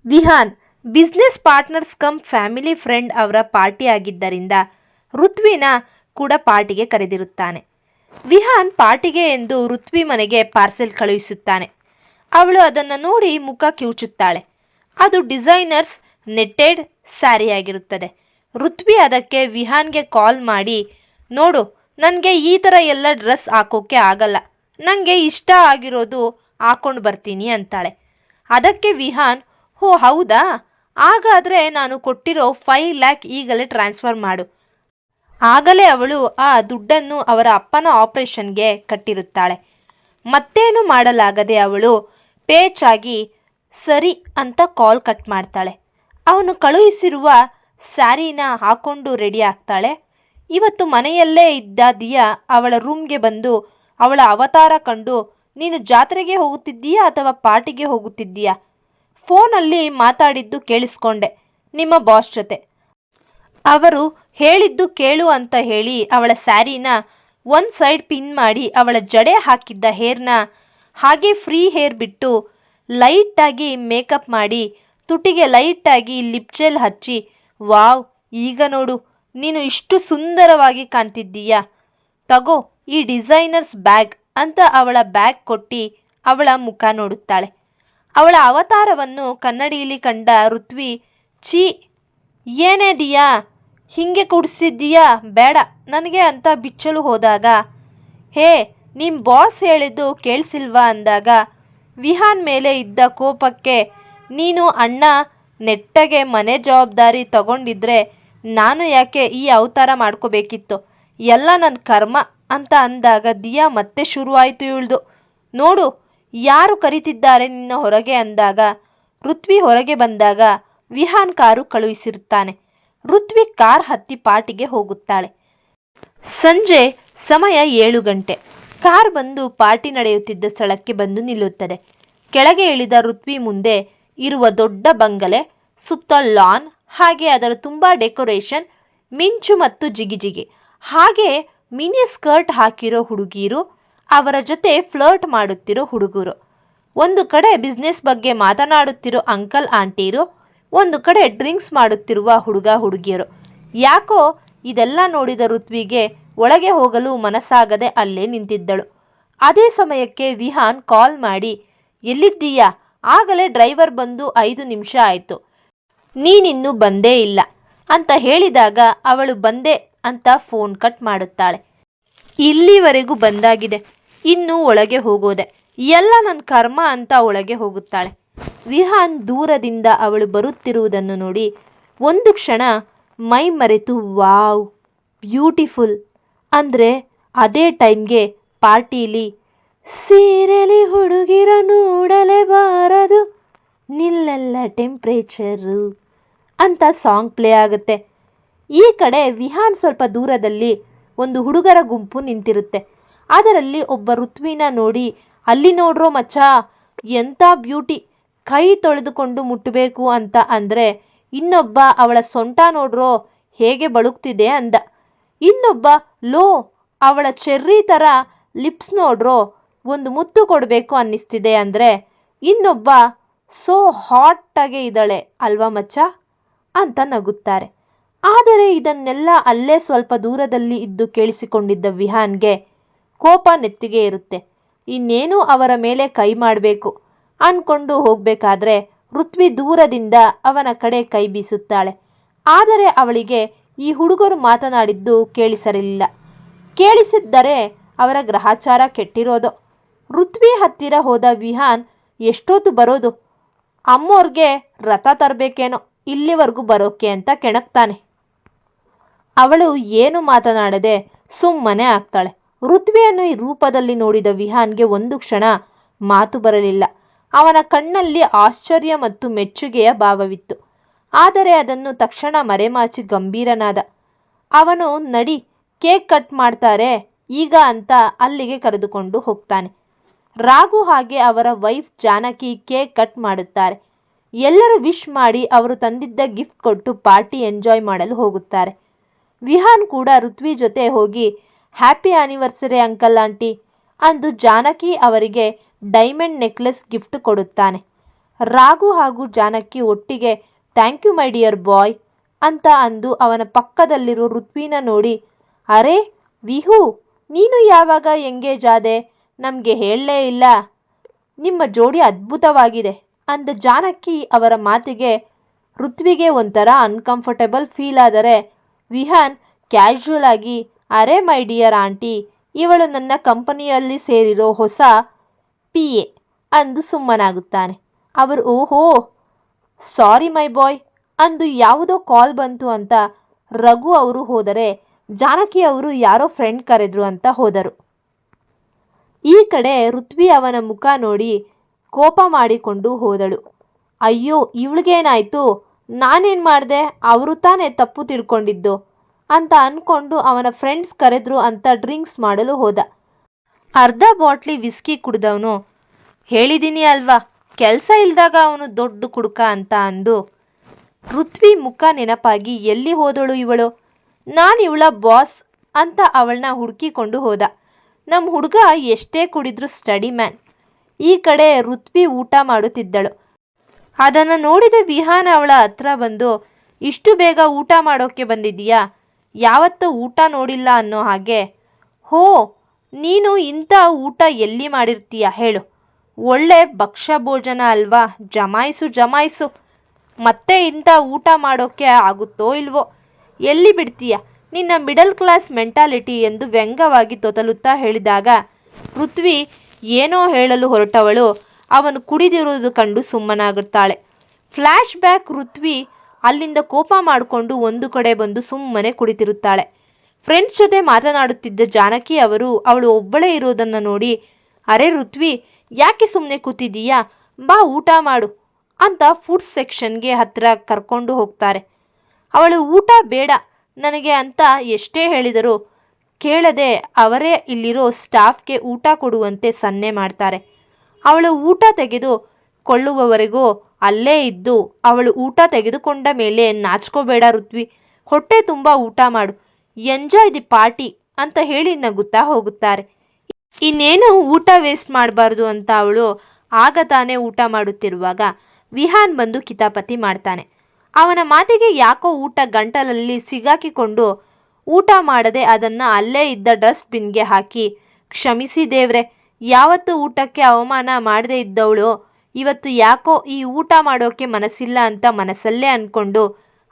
Vihaan business partners come family friend ಅವರ party ಆಗಿದ್ದರಿಂದ ಋತ್ವಿನ ಕೂಡ ಪಾರ್ಟಿಗೆ ಕರೆದಿರುತ್ತಾನೆ. ವಿಹಾನ್ ಪಾರ್ಟಿಗೆ ಎಂದು ಋತ್ವಿ ಮನೆಗೆ ಪಾರ್ಸೆಲ್ ಕಳುಹಿಸುತ್ತಾನೆ. ಅವಳು ಅದನ್ನು ನೋಡಿ ಮುಖ ಕಿವುಚುತ್ತಾಳೆ. ಅದು ಡಿಸೈನರ್ಸ್ ನೆಟ್ಟೆಡ್ ಸ್ಯಾರಿಯಾಗಿರುತ್ತದೆ. ಋತ್ವಿ ಅದಕ್ಕೆ ವಿಹಾನ್ಗೆ ಕಾಲ್ ಮಾಡಿ, ನೋಡು, ನನಗೆ ಈ ಥರ ಎಲ್ಲ ಡ್ರೆಸ್ ಹಾಕೋಕೆ ಆಗಲ್ಲ, ನನಗೆ ಇಷ್ಟ ಆಗಿರೋದು ಹಾಕೊಂಡು ಬರ್ತೀನಿ ಅಂತಾಳೆ. ಅದಕ್ಕೆ ವಿಹಾನ್, ಓ ಹೌದಾ, ಹಾಗಾದರೆ ನಾನು ಕೊಟ್ಟಿರೋ 5 ಲ್ಯಾಕ್ ಈಗಲೇ ಟ್ರಾನ್ಸ್ಫರ್ ಮಾಡು. ಆಗಲೇ ಅವಳು ಆ ದುಡ್ಡನ್ನು ಅವರ ಅಪ್ಪನ ಆಪರೇಷನ್ಗೆ ಕಟ್ಟಿರುತ್ತಾಳೆ. ಮತ್ತೇನು ಮಾಡಲಾಗದೆ ಅವಳು ಪೇಚಾಗಿ ಸರಿ ಅಂತ ಕಾಲ್ ಕಟ್ ಮಾಡ್ತಾಳೆ. ಅವನು ಕಳುಹಿಸಿರುವ ಸ್ಯಾರಿನ ಹಾಕೊಂಡು ರೆಡಿ ಆಗ್ತಾಳೆ. ಇವತ್ತು ಮನೆಯಲ್ಲೇ ಇದ್ದ ದಿಯಾ ಅವಳ ರೂಮ್ಗೆ ಬಂದು ಅವಳ ಅವತಾರ ಕಂಡು, ನೀನು ಜಾತ್ರೆಗೆ ಹೋಗುತ್ತಿದ್ದೀಯಾ ಅಥವಾ ಪಾರ್ಟಿಗೆ ಹೋಗುತ್ತಿದ್ದೀಯಾ? ಫೋನಲ್ಲಿ ಮಾತಾಡಿದ್ದು ಕೇಳಿಸ್ಕೊಂಡೆ ನಿಮ್ಮ ಬಾಸ್ ಜೊತೆ. ಅವರು ಹೇಳಿದ್ದು ಕೇಳು ಅಂತ ಹೇಳಿ ಅವಳ ಸ್ಯಾರಿನ ಒಂದು ಸೈಡ್ ಪಿನ್ ಮಾಡಿ ಅವಳ ಜಡೆ ಹಾಕಿದ್ದ ಹೇರ್ನ ಹಾಗೆ ಫ್ರೀ ಹೇರ್ ಬಿಟ್ಟು ಲೈಟಾಗಿ ಮೇಕಪ್ ಮಾಡಿ ತುಟಿಗೆ ಲೈಟಾಗಿ ಲಿಪ್ ಜೆಲ್ ಹಚ್ಚಿ, ವಾವ್, ಈಗ ನೋಡು, ನೀನು ಇಷ್ಟು ಸುಂದರವಾಗಿ ಕಾಣ್ತಿದ್ದೀಯಾ, ತಗೋ ಈ ಡಿಸೈನರ್ಸ್ ಬ್ಯಾಗ್ ಅಂತ ಅವಳ ಬ್ಯಾಗ್ ಕೊಟ್ಟು ಅವಳ ಮುಖ ನೋಡುತ್ತಾಳೆ. ಅವಳ ಅವತಾರವನ್ನು ಕನ್ನಡಿಯಲ್ಲಿ ಕಂಡ ಋತ್ವಿ, ಛೀ, ಏನೇ ದಿಯಾ ಹಿಂಗೆ ಕುಡಿಸಿದ್ದೀಯಾ, ಬೇಡ ನನಗೆ ಅಂತ ಬಿಚ್ಚಲು ಹೋದಾಗ, ಹೇ, ನಿಮ್ಮ ಬಾಸ್ ಹೇಳಿದ್ದು ಕೇಳಿಸಿಲ್ವಾ ಅಂದಾಗ ವಿಹಾನ್ ಮೇಲೆ ಇದ್ದ ಕೋಪಕ್ಕೆ, ನೀನು ಅಣ್ಣ ನೆಟ್ಟಗೆ ಮನೆ ಜವಾಬ್ದಾರಿ ತಗೊಂಡಿದ್ರೆ ನಾನು ಯಾಕೆ ಈ ಅವತಾರ ಮಾಡ್ಕೋಬೇಕಿತ್ತು, ಎಲ್ಲ ನನ್ನ ಕರ್ಮ ಅಂತ ಅಂದಾಗ ದಿಯಾ ಮತ್ತೆ ಶುರುವಾಯಿತು ಇವಳ್ದು. ನೋಡು, ಯಾರು ಕರೀತಿದ್ದಾರೆ ನಿನ್ನ ಹೊರಗೆ ಅಂದಾಗ ಋತ್ವಿ ಹೊರಗೆ ಬಂದಾಗ ವಿಹಾನ್ ಕಾರು ಕಳುಹಿಸಿರುತ್ತಾನೆ. ಋತ್ವಿ ಕಾರ್ ಹತ್ತಿ ಪಾರ್ಟಿಗೆ ಹೋಗುತ್ತಾಳೆ. ಸಂಜೆ ಸಮಯ 7 ಗಂಟೆ. ಕಾರ್ ಬಂದು ಪಾರ್ಟಿ ನಡೆಯುತ್ತಿದ್ದ ಸ್ಥಳಕ್ಕೆ ಬಂದು ನಿಲ್ಲುತ್ತದೆ. ಕೆಳಗೆ ಇಳಿದ ಋತ್ವಿ ಮುಂದೆ ಇರುವ ದೊಡ್ಡ ಬಂಗಲೆ, ಸುತ್ತ ಲಾನ್, ಹಾಗೆ ಅದರ ತುಂಬ ಡೆಕೋರೇಷನ್, ಮಿಂಚು ಮತ್ತು ಜಿಗಿಜಿಗಿ, ಹಾಗೆ ಮಿನಿ ಸ್ಕರ್ಟ್ ಹಾಕಿರೋ ಹುಡುಗಿರು, ಅವರ ಜೊತೆ ಫ್ಲರ್ಟ್ ಮಾಡುತ್ತಿರೋ ಹುಡುಗರು, ಒಂದು ಕಡೆ ಬಿಸ್ನೆಸ್ ಬಗ್ಗೆ ಮಾತನಾಡುತ್ತಿರೋ ಅಂಕಲ್ ಆಂಟಿರು, ಒಂದು ಕಡೆ ಡ್ರಿಂಕ್ಸ್ ಮಾಡುತ್ತಿರುವ ಹುಡುಗ ಹುಡುಗಿಯರು. ಯಾಕೋ ಇದೆಲ್ಲ ನೋಡಿದ ಋತ್ವಿಗೆ ಒಳಗೆ ಹೋಗಲು ಮನಸ್ಸಾಗದೆ ಅಲ್ಲೇ ನಿಂತಿದ್ದಳು. ಅದೇ ಸಮಯಕ್ಕೆ ವಿಹಾನ್ ಕಾಲ್ ಮಾಡಿ, ಎಲ್ಲಿದ್ದೀಯಾ, ಆಗಲೇ ಡ್ರೈವರ್ ಬಂದು 5 ನಿಮಿಷ ಆಯಿತು, ನೀನಿನ್ನೂ ಬಂದೇ ಇಲ್ಲ ಅಂತ ಹೇಳಿದಾಗ ಅವಳು ಬಂದೆ ಅಂತ ಫೋನ್ ಕಟ್ ಮಾಡುತ್ತಾಳೆ. ಇಲ್ಲಿವರೆಗೂ ಬಂದಾಗಿದೆ, ಇನ್ನು ಒಳಗೆ ಹೋಗೋದೆ, ಎಲ್ಲ ನನ್ನ ಕರ್ಮ ಅಂತ ಒಳಗೆ ಹೋಗುತ್ತಾಳೆ. ವಿಹಾನ್ ದೂರದಿಂದ ಅವಳು ಬರುತ್ತಿರುವುದನ್ನು ನೋಡಿ ಒಂದು ಕ್ಷಣ ಮೈ ಮರೆತು, ವಾವ್, ಬ್ಯೂಟಿಫುಲ್ ಅಂದರೆ ಅದೇ ಟೈಮ್ಗೆ ಪಾರ್ಟಿಲಿ ಸೀರೆಲಿ ಹುಡುಗಿರ ನೋಡಲೇಬಾರದು, ನಿಲ್ಲೆಲ್ಲ ಟೆಂಪ್ರೇಚರು ಅಂತ ಸಾಂಗ್ ಪ್ಲೇ ಆಗುತ್ತೆ. ಈ ಕಡೆ ವಿಹಾನ್ ಸ್ವಲ್ಪ ದೂರದಲ್ಲಿ ಒಂದು ಹುಡುಗರ ಗುಂಪು ನಿಂತಿರುತ್ತೆ. ಅದರಲ್ಲಿ ಒಬ್ಬ ಋತ್ವಿನ ನೋಡಿ, ಅಲ್ಲಿ ನೋಡ್ರೋ ಮಚ್ಚ, ಎಂಥ ಬ್ಯೂಟಿ, ಕೈ ತೊಳೆದುಕೊಂಡು ಮುಟ್ಟಬೇಕು ಅಂತ ಅಂದರೆ, ಇನ್ನೊಬ್ಬ ಅವಳ ಸೊಂಟ ನೋಡ್ರೋ ಹೇಗೆ ಬಳುಕ್ತಿದೆ ಅಂದ. ಇನ್ನೊಬ್ಬ, ಲೋ, ಅವಳ ಚೆರ್ರಿ ಥರ ಲಿಪ್ಸ್ ನೋಡ್ರೋ, ಒಂದು ಮುತ್ತು ಕೊಡಬೇಕು ಅನ್ನಿಸ್ತಿದೆ ಅಂದರೆ, ಇನ್ನೊಬ್ಬ, ಸೋ ಹಾಟಾಗೆ ಇದ್ದಾಳೆ ಅಲ್ವಾ ಮಚ್ಚ ಅಂತ ನಗುತ್ತಾರೆ. ಆದರೆ ಇದನ್ನೆಲ್ಲ ಅಲ್ಲೇ ಸ್ವಲ್ಪ ದೂರದಲ್ಲಿ ಇದ್ದು ಕೇಳಿಸಿಕೊಂಡಿದ್ದ ವಿಹಾನ್ಗೆ ಕೋಪ ನೆತ್ತಿಗೆ ಇರುತ್ತೆ. ಇನ್ನೇನು ಅವರ ಮೇಲೆ ಕೈ ಮಾಡಬೇಕು ಅಂದ್ಕೊಂಡು ಹೋಗಬೇಕಾದ್ರೆ ಋತ್ವಿ ದೂರದಿಂದ ಅವನ ಕಡೆ ಕೈ ಬೀಸುತ್ತಾಳೆ. ಆದರೆ ಅವಳಿಗೆ ಈ ಹುಡುಗರು ಮಾತನಾಡಿದ್ದು ಕೇಳಿಸಲಿಲ್ಲ. ಕೇಳಿಸಿದ್ದರೆ ಅವರ ಗ್ರಹಚಾರ ಕೆಟ್ಟಿರೋದು. ಋತ್ವಿ ಹತ್ತಿರ ಹೋದ ವಿಹಾನ್, ಎಷ್ಟೊತ್ತು ಬರೋದು, ಅಮ್ಮೋರ್ಗೆ ರಥ ತರಬೇಕೇನೋ ಇಲ್ಲಿವರೆಗೂ ಬರೋಕೆ ಅಂತ ಕೆಣಕ್ತಾನೆ. ಅವಳು ಏನು ಮಾತನಾಡದೆ ಸುಮ್ಮನೆ ಆಗ್ತಾಳೆ. ಋತ್ವಿಯನ್ನು ಈ ರೂಪದಲ್ಲಿ ನೋಡಿದ ವಿಹಾನ್ಗೆ ಒಂದು ಕ್ಷಣ ಮಾತು ಬರಲಿಲ್ಲ. ಅವನ ಕಣ್ಣಲ್ಲಿ ಆಶ್ಚರ್ಯ ಮತ್ತು ಮೆಚ್ಚುಗೆಯ ಭಾವವಿತ್ತು. ಆದರೆ ಅದನ್ನು ತಕ್ಷಣ ಮರೆಮಾಚಿ ಗಂಭೀರನಾದ. ಅವನು, ನಡಿ, ಕೇಕ್ ಕಟ್ ಮಾಡ್ತಾರೆ ಈಗ ಅಂತ ಅಲ್ಲಿಗೆ ಕರೆದುಕೊಂಡು ಹೋಗ್ತಾನೆ. ರಾಘು ಹಾಗೆ ಅವರ ವೈಫ್ ಜಾನಕಿ ಕೇಕ್ ಕಟ್ ಮಾಡುತ್ತಾರೆ. ಎಲ್ಲರೂ ವಿಶ್ ಮಾಡಿ ಅವರು ತಂದಿದ್ದ ಗಿಫ್ಟ್ ಕೊಟ್ಟು ಪಾರ್ಟಿ ಎಂಜಾಯ್ ಮಾಡಲು ಹೋಗುತ್ತಾರೆ. ವಿಹಾನ್ ಕೂಡ ಋತ್ವಿ ಜೊತೆ ಹೋಗಿ, ಹ್ಯಾಪಿ ಆನಿವರ್ಸರಿ ಅಂಕಲ್ ಆಂಟಿ ಅಂದು ಜಾನಕಿ ಅವರಿಗೆ ಡೈಮಂಡ್ ನೆಕ್ಲೆಸ್ ಗಿಫ್ಟ್ ಕೊಡುತ್ತಾನೆ. ರಾಘು ಹಾಗೂ ಜಾನಕಿ ಒಟ್ಟಿಗೆ thank you my dear bye ಅಂತ ಅಂದು ಅವನ ಪಕ್ಕದಲ್ಲಿರೋ ಋತ್ವಿನ ನೋಡಿ, ಅರೆ ವಿಹು, ನೀನು ಯಾವಾಗ ಎಂಗೇಜ್ ಆದೆ? ನಮಗೆ ಹೇಳಲೇ ಇಲ್ಲ. ನಿಮ್ಮ ಜೋಡಿ ಅದ್ಭುತವಾಗಿದೆ ಅಂದ ಜಾನಕಿ ಅವರ ಮಾತಿಗೆ ಋತ್ವಿಗೆ ಒಂಥರ ಅನ್ಕಂಫರ್ಟೇಬಲ್ ಫೀಲ್ ಆದರೆ ವಿಹಾನ್ ಕ್ಯಾಶುಯಲ್ ಆಗಿ, ಅರೆ ಮೈ ಡಿಯರ್ ಆಂಟಿ, ಇವಳು ನನ್ನ ಕಂಪನಿಯಲ್ಲಿ ಸೇರಿರೋ ಹೊಸ PA ಅಂದು ಸುಮ್ಮನಾಗುತ್ತಾನೆ. ಅವರು ಓಹೋ ಸಾರಿ ಮೈ ಬಾಯ್ ಅಂದು ಯಾವುದೋ ಕಾಲ್ ಬಂತು ಅಂತ ರಘು ಅವರು ಹೋದರೆ ಜಾನಕಿ ಅವರು ಯಾರೋ ಫ್ರೆಂಡ್ ಕರೆದ್ರು ಅಂತ ಹೋದರು. ಈ ಕಡೆ ಋತ್ವಿ ಅವನ ಮುಖ ನೋಡಿ ಕೋಪ ಮಾಡಿಕೊಂಡು ಹೋದಳು. ಅಯ್ಯೋ ಇವಳಿಗೇನಾಯ್ತು, ನಾನೇನು ಮಾಡಿದೆ, ಅವರು ತಾನೇ ತಪ್ಪು ತಿಳ್ಕೊಂಡಿದ್ದು ಅಂತ ಅಂದ್ಕೊಂಡು ಅವನ ಫ್ರೆಂಡ್ಸ್ ಕರೆದ್ರು ಅಂತ ಡ್ರಿಂಕ್ಸ್ ಮಾಡಲು ಹೋದ. ಅರ್ಧ ಬಾಟ್ಲಿ ವಿಸ್ಕಿ ಕುಡ್ದವನು, ಹೇಳಿದ್ದೀನಿ ಅಲ್ವಾ ಕೆಲಸ ಇಲ್ದಾಗ ಅವನು ದೊಡ್ಡ ಕುಡುಕ ಅಂತ ಅಂದು ಋತ್ವಿ ಮುಖ ನೆನಪಾಗಿ ಎಲ್ಲಿ ಹೋದಳು ಇವಳು, ನಾನು ಇವಳ ಬಾಸ್ ಅಂತ ಅವಳನ್ನ ಹುಡುಕಿಕೊಂಡು ಹೋದ. ನಮ್ಮ ಹುಡುಗ ಎಷ್ಟೇ ಕುಡಿದ್ರೂ ಸ್ಟಡಿ ಮ್ಯಾನ್. ಈ ಕಡೆ ಋತ್ವಿ ಊಟ ಮಾಡುತ್ತಿದ್ದಳು. ಅದನ್ನು ನೋಡಿದ ವಿಹಾನ್ ಅವಳ ಹತ್ರ ಬಂದು, ಇಷ್ಟು ಬೇಗ ಊಟ ಮಾಡೋಕ್ಕೆ ಬಂದಿದ್ದೀಯಾ? ಯಾವತ್ತೂ ಊಟ ನೋಡಿಲ್ಲ ಅನ್ನೋ ಹಾಗೆ. ಹೋ, ನೀನು ಇಂಥ ಊಟ ಎಲ್ಲಿ ಮಾಡಿರ್ತೀಯ ಹೇಳು? ಒಳ್ಳೆ ಭಕ್ಷ್ಯ ಭೋಜನ ಅಲ್ವಾ, ಜಮಾಯಿಸು ಜಮಾಯಿಸು. ಮತ್ತೆ ಇಂಥ ಊಟ ಮಾಡೋಕ್ಕೆ ಆಗುತ್ತೋ ಇಲ್ವೋ? ಎಲ್ಲಿ ಬಿಡ್ತೀಯ ನಿನ್ನ ಮಿಡಲ್ ಕ್ಲಾಸ್ ಮೆಂಟಾಲಿಟಿ ಎಂದು ವ್ಯಂಗ್ಯವಾಗಿ ತೊತಲುತ್ತಾ ಹೇಳಿದಾಗ ಋತ್ವಿ ಏನೋ ಹೇಳಲು ಹೊರಟವಳು ಅವನು ಕುಡಿದಿರುವುದು ಕಂಡು ಸುಮ್ಮನಾಗುತ್ತಾಳೆ. ಫ್ಲ್ಯಾಶ್ ಬ್ಯಾಕ್, ಋತ್ವಿ ಅಲ್ಲಿಂದ ಕೋಪ ಮಾಡಿಕೊಂಡು ಒಂದು ಕಡೆ ಬಂದು ಸುಮ್ಮನೆ ಕುಳಿತಿರುತ್ತಾಳೆ. ಫ್ರೆಂಡ್ಸ್ ಜೊತೆ ಮಾತನಾಡುತ್ತಿದ್ದ ಜಾನಕಿ ಅವರು ಅವಳು ಒಬ್ಬಳೇ ಇರೋದನ್ನು ನೋಡಿ, ಅರೆ ಋತ್ವಿ, ಯಾಕೆ ಸುಮ್ಮನೆ ಕೂತಿದ್ದೀಯಾ, ಬಾ ಊಟ ಮಾಡು ಅಂತ ಫುಡ್ ಸೆಕ್ಷನ್ಗೆ ಹತ್ತಿರ ಕರ್ಕೊಂಡು ಹೋಗ್ತಾರೆ. ಅವಳು ಊಟ ಬೇಡ ನನಗೆ ಅಂತ ಎಷ್ಟೇ ಹೇಳಿದರೂ ಕೇಳದೆ ಅವರೇ ಇಲ್ಲಿರೋ ಸ್ಟಾಫ್ಗೆ ಊಟ ಕೊಡುವಂತೆ ಸನ್ನೆ ಮಾಡ್ತಾರೆ. ಅವಳು ಊಟ ತೆಗೆದು ಕೊಳ್ಳುವವರೆಗೂ ಅಲ್ಲೇ ಇದ್ದು ಅವಳು ಊಟ ತೆಗೆದುಕೊಂಡ ಮೇಲೆ ನಾಚ್ಕೋಬೇಡ ಋತ್ವಿ, ಹೊಟ್ಟೆ ತುಂಬ ಊಟ ಮಾಡು, ಎಂಜಾಯ್ ದಿ ಪಾರ್ಟಿ ಅಂತ ಹೇಳಿ ನಗುತ್ತಾ ಹೋಗುತ್ತಾರೆ. ಇನ್ನೇನು ಊಟ ವೇಸ್ಟ್ ಮಾಡಬಾರ್ದು ಅಂತ ಅವಳು ಆಗ ತಾನೇ ಊಟ ಮಾಡುತ್ತಿರುವಾಗ ವಿಹಾನ್ ಬಂದು ಕಿತಾಪತಿ ಮಾಡ್ತಾನೆ. ಅವನ ಮಾತಿಗೆ ಯಾಕೋ ಊಟ ಗಂಟಲಲ್ಲಿ ಸಿಗಾಕಿಕೊಂಡು ಊಟ ಮಾಡದೆ ಅದನ್ನು ಅಲ್ಲೇ ಇದ್ದ ಡಸ್ಟ್ಬಿನ್ಗೆ ಹಾಕಿ, ಕ್ಷಮಿಸಿ ದೇವ್ರೆ, ಯಾವತ್ತೂ ಊಟಕ್ಕೆ ಅವಮಾನ ಮಾಡದೇ ಇದ್ದವಳು ಇವತ್ತು ಯಾಕೋ ಈ ಊಟ ಮಾಡೋಕೆ ಮನಸ್ಸಿಲ್ಲ ಅಂತ ಮನಸ್ಸಲ್ಲೇ ಅಂದ್ಕೊಂಡು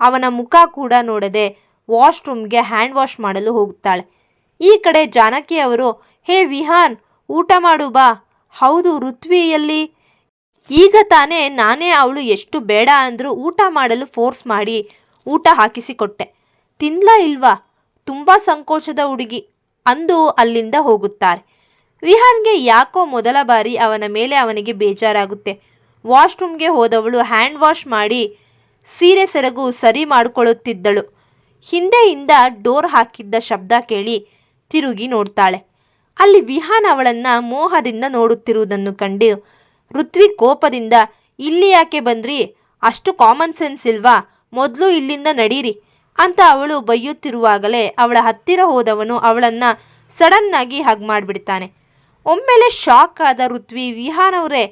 ಅವನ ಮುಖ ಕೂಡ ನೋಡದೆ ವಾಶ್ರೂಮ್ಗೆ ಹ್ಯಾಂಡ್ ವಾಶ್ ಮಾಡಲು ಹೋಗುತ್ತಾಳೆ. ಈ ಕಡೆ ಜಾನಕಿ ಅವರು, ಹೇ ವಿಹಾನ್, ಊಟ ಮಾಡು ಬಾ. ಹೌದು ಋತ್ವಿಯಲ್ಲಿ ಈಗ ತಾನೇ ನಾನೇ ಅವಳು ಎಷ್ಟು ಬೇಡ ಅಂದರೂ ಊಟ ಮಾಡಲು ಫೋರ್ಸ್ ಮಾಡಿ ಊಟ ಹಾಕಿಸಿಕೊಟ್ಟೆ, ತಿನ್ಲಾ ಇಲ್ವಾ, ತುಂಬ ಸಂಕೋಚದ ಹುಡುಗಿ ಅಂದು ಅಲ್ಲಿಂದ ಹೋಗುತ್ತಾರೆ. ವಿಹಾನ್ಗೆ ಯಾಕೋ ಮೊದಲ ಬಾರಿ ಅವನ ಮೇಲೆ ಅವನಿಗೆ ಬೇಜಾರಾಗುತ್ತೆ. ವಾಶ್ರೂಮ್ಗೆ ಹೋದವಳು ಹ್ಯಾಂಡ್ ವಾಶ್ ಮಾಡಿ ಸೀರೆ ಸೆರಗು ಸರಿ ಮಾಡಿಕೊಳ್ಳುತ್ತಿದ್ದಳು. ಹಿಂದೆಯಿಂದ ಡೋರ್ ಹಾಕಿದ್ದ ಶಬ್ದ ಕೇಳಿ ತಿರುಗಿ ನೋಡ್ತಾಳೆ. ಅಲ್ಲಿ ವಿಹಾನ್ ಅವಳನ್ನ ಮೋಹದಿಂದ ನೋಡುತ್ತಿರುವುದನ್ನು ಕಂಡು ಋತ್ವಿ ಕೋಪದಿಂದ, ಇಲ್ಲಿ ಯಾಕೆ ಬಂದ್ರಿ, ಅಷ್ಟು ಕಾಮನ್ ಸೆನ್ಸ್ ಇಲ್ವಾ, ಮೊದಲು ಇಲ್ಲಿಂದ ನಡೀರಿ ಅಂತ ಅವಳು ಬೈಯುತ್ತಿರುವಾಗಲೇ ಅವಳ ಹತ್ತಿರ ಹೋದವನು ಅವಳನ್ನ ಸಡನ್ ಆಗಿ ಹಗ್ ಮಾಡಿಬಿಡ್ತಾನೆ. ಒಮ್ಮೆಲೆ ಶಾಕ್ ಆದ ಋತ್ವಿ, ವಿಹಾನ್ ಅವರೇ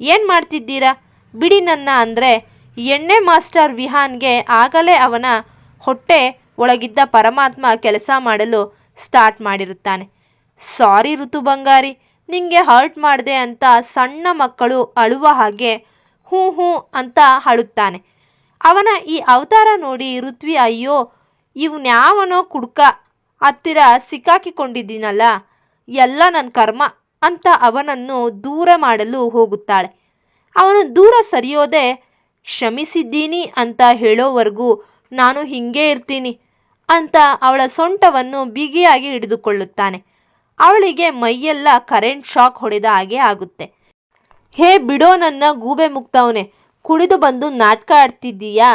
ಏನು ಮಾಡ್ತಿದ್ದೀರಾ, ಬಿಡಿ ನನ್ನ ಅಂದರೆ ಎಣ್ಣೆ ಮಾಸ್ಟರ್ ವಿಹಾನ್ಗೆ ಆಗಲೇ ಅವನ ಹೊಟ್ಟೆ ಒಳಗಿದ್ದ ಪರಮಾತ್ಮ ಕೆಲಸ ಮಾಡಲು ಸ್ಟಾರ್ಟ್ ಮಾಡಿರುತ್ತಾನೆ. ಸಾರಿ ಋತು ಬಂಗಾರಿ, ನಿಂಗೆ ಹರ್ಟ್ ಮಾಡಿದೆ ಅಂತ ಸಣ್ಣ ಮಕ್ಕಳು ಅಳುವ ಹಾಗೆ ಹ್ಞೂ ಹ್ಞೂ ಅಂತ ಅಳುತ್ತಾನೆ. ಅವನ ಈ ಅವತಾರ ನೋಡಿ ಋತ್ವಿ, ಅಯ್ಯೋ ಇವನ್ಯಾವನೋ ಕುಡ್ಕ ಹತ್ತಿರ ಸಿಕ್ಕಾಕಿಕೊಂಡಿದ್ದೀನಲ್ಲ, ಎಲ್ಲ ನನ್ನ ಕರ್ಮ ಅಂತ ಅವನನ್ನು ದೂರ ಮಾಡಲು ಹೋಗುತ್ತಾಳೆ. ಅವನು ದೂರ ಸರಿಯೋದೆ, ಕ್ಷಮಿಸಿದ್ದೀನಿ ಅಂತ ಹೇಳೋವರೆಗೂ ನಾನು ಹಿಂಗೇ ಇರ್ತೀನಿ ಅಂತ ಅವಳ ಸೊಂಟವನ್ನು ಬಿಗಿಯಾಗಿ ಹಿಡಿದುಕೊಳ್ಳುತ್ತಾನೆ. ಅವಳಿಗೆ ಮೈಯೆಲ್ಲ ಕರೆಂಟ್ ಶಾಕ್ ಹೊಡೆದ ಹಾಗೆ ಆಗುತ್ತೆ. ಹೇ ಬಿಡೋ ನನ್ನ ಗೂಬೆ ಮುಗ್ತವನೆ, ಕುಡಿದು ಬಂದು ನಾಟಕ ಆಡ್ತಿದ್ದೀಯಾ,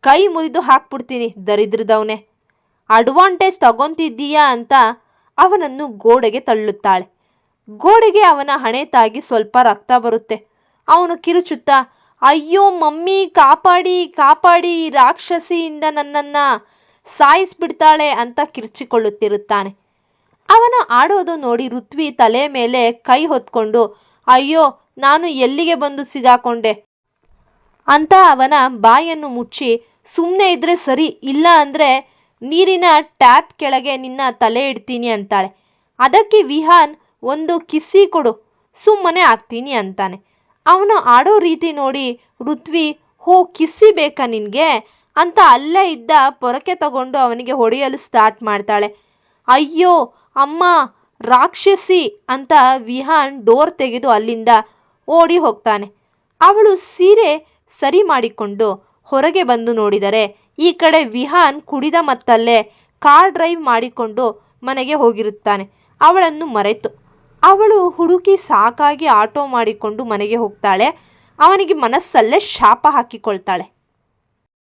ಕೈ ಮುರಿದು ಹಾಕ್ಬಿಡ್ತೀನಿ ದರಿದ್ರದವನೆ, ಅಡ್ವಾಂಟೇಜ್ ತಗೊಂತಿದ್ದೀಯಾ ಅಂತ ಅವನನ್ನು ಗೋಡೆಗೆ ತಳ್ಳುತ್ತಾಳೆ. ಗೋಡೆಗೆ ಅವನ ಹಣೆ ತಾಗಿ ಸ್ವಲ್ಪ ರಕ್ತ ಬರುತ್ತೆ. ಅವನು ಕಿರುಚುತ್ತಾ, ಅಯ್ಯೋ ಮಮ್ಮಿ ಕಾಪಾಡಿ ಕಾಪಾಡಿ, ರಾಕ್ಷಸಿಯಿಂದ ನನ್ನನ್ನು ಸಾಯಿಸ್ಬಿಡ್ತಾಳೆ ಅಂತ ಕಿರ್ಚಿಕೊಳ್ಳುತ್ತಿರುತ್ತಾನೆ. ಅವನ ಆಡೋದು ನೋಡಿ ಋತ್ವಿ ತಲೆ ಮೇಲೆ ಕೈ ಹೊತ್ಕೊಂಡು, ಅಯ್ಯೋ ನಾನು ಎಲ್ಲಿಗೆ ಬಂದು ಸಿಗಾಕೊಂಡೆ, ಅಂತ ಅವನ ಬಾಯನ್ನು ಮುಚ್ಚಿ ಸುಮ್ಮನೆ ಇದ್ರೆ ಸರಿ, ಇಲ್ಲ ಅಂದರೆ ನೀರಿನ ಟ್ಯಾಪ್ ಕೆಳಗೆ ನಿನ್ನ ತಲೆ ಇಡ್ತೀನಿ ಅಂತಾಳೆ. ಅದಕ್ಕೆ ವಿಹಾನ್ ಒಂದು ಕಿಸ್ಸಿ ಕೊಡು, ಸುಮ್ಮನೆ ಆಗ್ತೀನಿ ಅಂತಾನೆ. ಅವನು ಆಡೋ ರೀತಿ ನೋಡಿ ಋತ್ವಿ, ಹೋ ಕಿಸ್ಸಿ ಬೇಕಾ ನಿನಗೆ ಅಂತ ಅಲ್ಲೇ ಇದ್ದ ಪೊರಕೆ ತಗೊಂಡು ಅವನಿಗೆ ಹೊಡೆಯಲು ಸ್ಟಾರ್ಟ್ ಮಾಡ್ತಾಳೆ. ಅಯ್ಯೋ ಅಮ್ಮ ರಾಕ್ಷಸಿ ಅಂತ ವಿಹಾನ್ ಡೋರ್ ತೆಗೆದು ಅಲ್ಲಿಂದ ಓಡಿ ಹೋಗ್ತಾನೆ. ಅವಳು ಸೀರೆ ಸರಿ ಮಾಡಿಕೊಂಡು ಹೊರಗೆ ಬಂದು ನೋಡಿದರೆ ಈ ಕಡೆ ವಿಹಾನ್ ಕುಡಿದ ಮತ್ತಲ್ಲೇ ಕಾರ್ ಡ್ರೈವ್ ಮಾಡಿಕೊಂಡು ಮನೆಗೆ ಹೋಗಿರುತ್ತಾನೆ. ಅವಳನ್ನು ಮರೆತು ಅವಳು ಹುಡುಕಿ ಸಾಕಾಗಿ ಆಟೋ ಮಾಡಿಕೊಂಡು ಮನೆಗೆ ಹೋಗ್ತಾಳೆ. ಅವನಿಗೆ ಮನಸ್ಸಲ್ಲೇ ಶಾಪ ಹಾಕಿಕೊಳ್ತಾಳೆ.